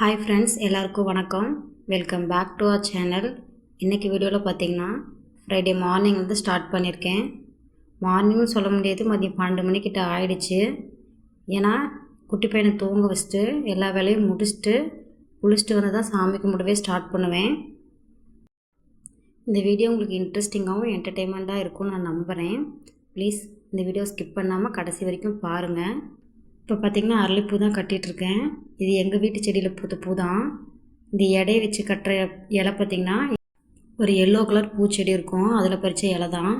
Hi friends, எல்லாருக்கும் வணக்கம். Welcome back to our channel. இன்றைக்கி வீடியோவில் பார்த்தீங்கன்னா ஃப்ரைடே மார்னிங் ஸ்டார்ட் பண்ணியிருக்கேன். மார்னிங்னு சொல்ல முடியாது, மதியம் 12 மணிக்கிட்ட ஆயிடுச்சு. ஏன்னா குட்டி பையனை தூங்க வச்சுட்டு எல்லா வேலையும் முடிச்சுட்டு குளிச்சுட்டு வந்து தான் சாமி கும்பிடவே ஸ்டார்ட் பண்ணுவேன். இந்த வீடியோ உங்களுக்கு இன்ட்ரெஸ்டிங்காகவும் என்டர்டெயின்மெண்ட்டாக இருக்கும்னு நான் நம்புகிறேன். ப்ளீஸ் இந்த வீடியோ ஸ்கிப் பண்ணாமல் கடைசி வரைக்கும் பாருங்கள். இப்போ பார்த்திங்கன்னா அரளிப்பூ தான் கட்டிகிட்ருக்கேன். இது எங்கள் வீட்டு செடியில் பூத்த பூ தான். இந்த எடையை வச்சு கட்டுற இலை பார்த்திங்கன்னா ஒரு எல்லோ கலர் பூச்செடி இருக்கும், அதில் பறித்த இலை தான்.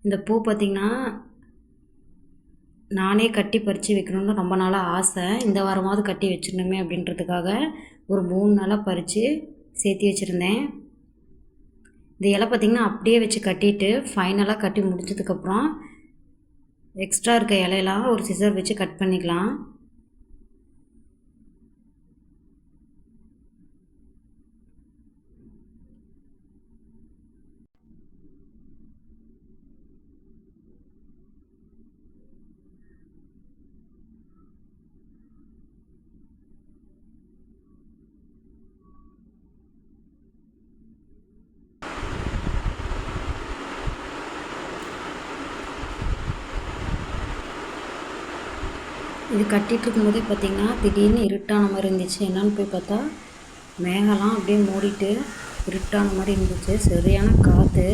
இந்த பூ பார்த்திங்கன்னா நானே கட்டி பறித்து வைக்கணும்னு ரொம்ப நாளாக ஆசை. இந்த வாரமாவது கட்டி வச்சிடணுமே அப்படின்றதுக்காக ஒரு 3 நாளாக பறித்து சேர்த்து வச்சுருந்தேன். இந்த இலை பார்த்திங்கன்னா அப்படியே வச்சு கட்டிட்டு ஃபைனலாக கட்டி முடிச்சதுக்கப்புறம் எக்ஸ்ட்ரா இருக்க இலையெல்லாம் ஒரு சிசர் வச்சு கட் பண்ணிக்கலாம். இது கட்டிகிட்டு இருக்கும்போதே பார்த்திங்கன்னா திடீர்னு இருட்டான மாதிரி இருந்துச்சு. என்னன்னு போய் பார்த்தா மேகலாம் அப்படியே மூடிட்டு இருட்டான மாதிரி இருந்துச்சு. சரியான காற்று.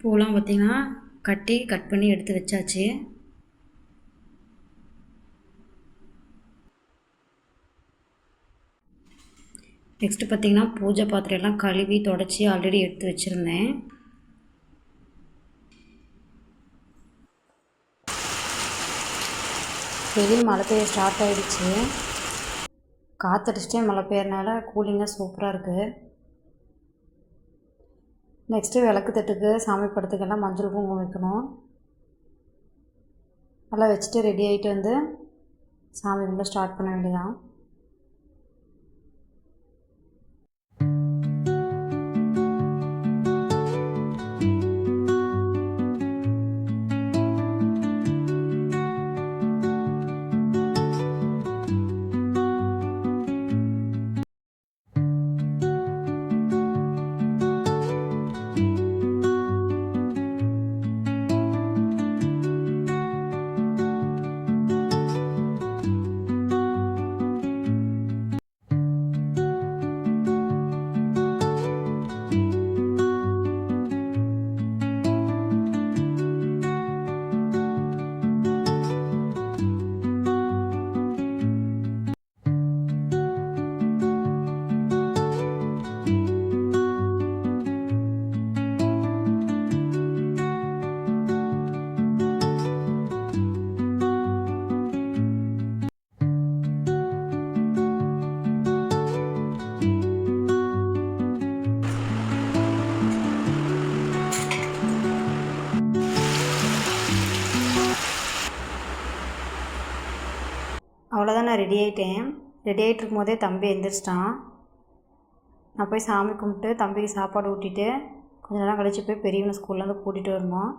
பூலாம் பார்த்திங்கன்னா கட் பண்ணி எடுத்து வச்சாச்சு. நெக்ஸ்ட்டு பார்த்திங்கன்னா பூஜை பாத்திரம் எல்லாம் கழுவி தொடச்சி ஆல்ரெடி எடுத்து வச்சுருந்தேன். வெளியே மழை பெய்ய ஸ்டார்ட் ஆகிடுச்சு. காற்றடிச்சிட்டே மழை பெய்யறனால கூலிங்காக சூப்பராக இருக்குது. நெக்ஸ்ட்டு விளக்கு தட்டுக்கு சாமி படத்துக்கெல்லாம் மஞ்சள் குங்குமம் வைக்கணும். நல்லா வச்சுட்டு ரெடி ஆகிட்டு சாமி கும்பிட ஸ்டார்ட் பண்ண வேண்டியதான். அவ்வளோதான், நான் ரெடி ஆகிட்டேன். ரெடி ஆகிட்டு இருக்கும்போதே தம்பி எழுந்திரிச்சிட்டான். நான் போய் சாமி கும்பிட்டு தம்பிக்கு சாப்பாடு ஊட்டிட்டு கொஞ்ச நேரம் கழிச்சு போய் பெரியவனை ஸ்கூல்லேருந்து கூட்டிகிட்டு வரணும்.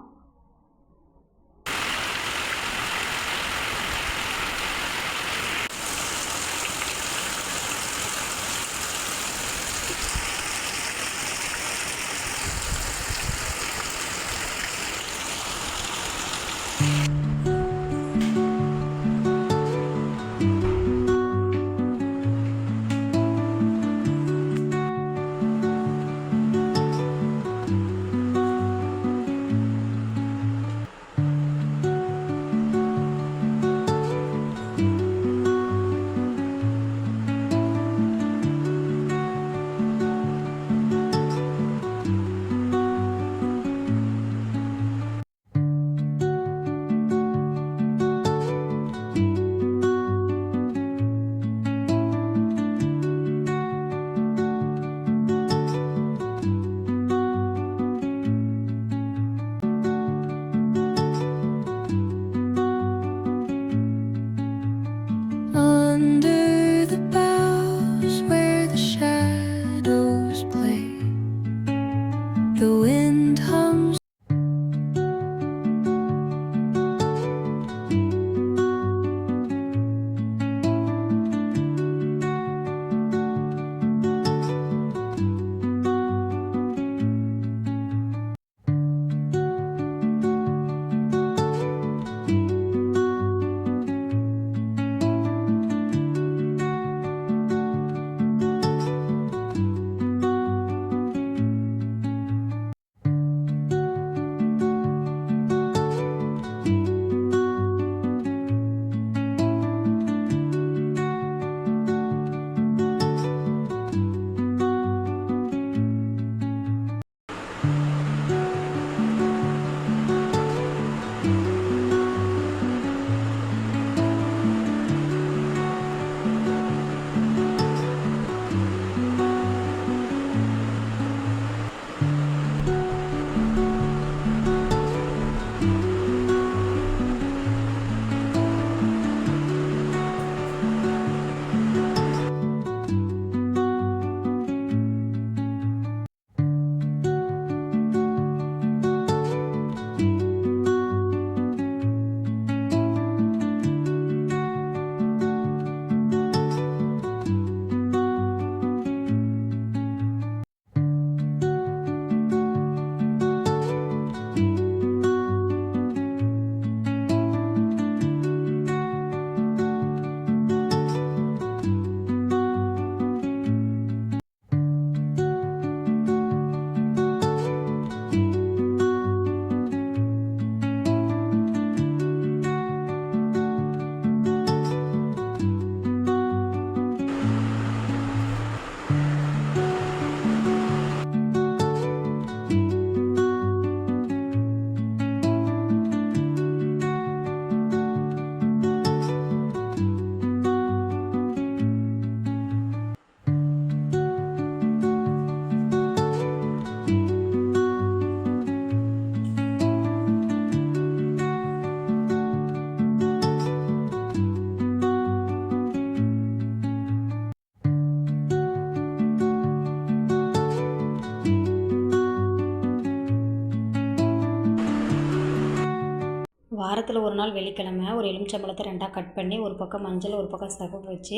வாரத்தில் ஒரு நாள் வெள்ளிக்கிழமை ஒரு எலுமிச்சம்பழத்தை 2ஆக கட் பண்ணி ஒரு பக்கம் மஞ்சள் ஒரு பக்கம் சிவப்பு வச்சு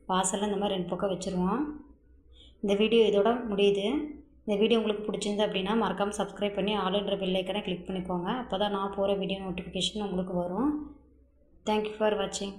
வாசலில் இந்த மாதிரி 2 பக்கம் வச்சுருவோம். இந்த வீடியோ இதோட முடியுது. இந்த வீடியோ உங்களுக்கு பிடிச்சிருந்து அப்படின்னா மறக்காமல் சப்ஸ்கிரைப் பண்ணி ஆல்ன்ற பெல் ஐக்கனை கிளிக் பண்ணிக்கோங்க. அப்போ தான் நான் போகிற வீடியோ நோட்டிஃபிகேஷன் உங்களுக்கு வரும். தேங்க்யூ ஃபார் வாட்சிங்.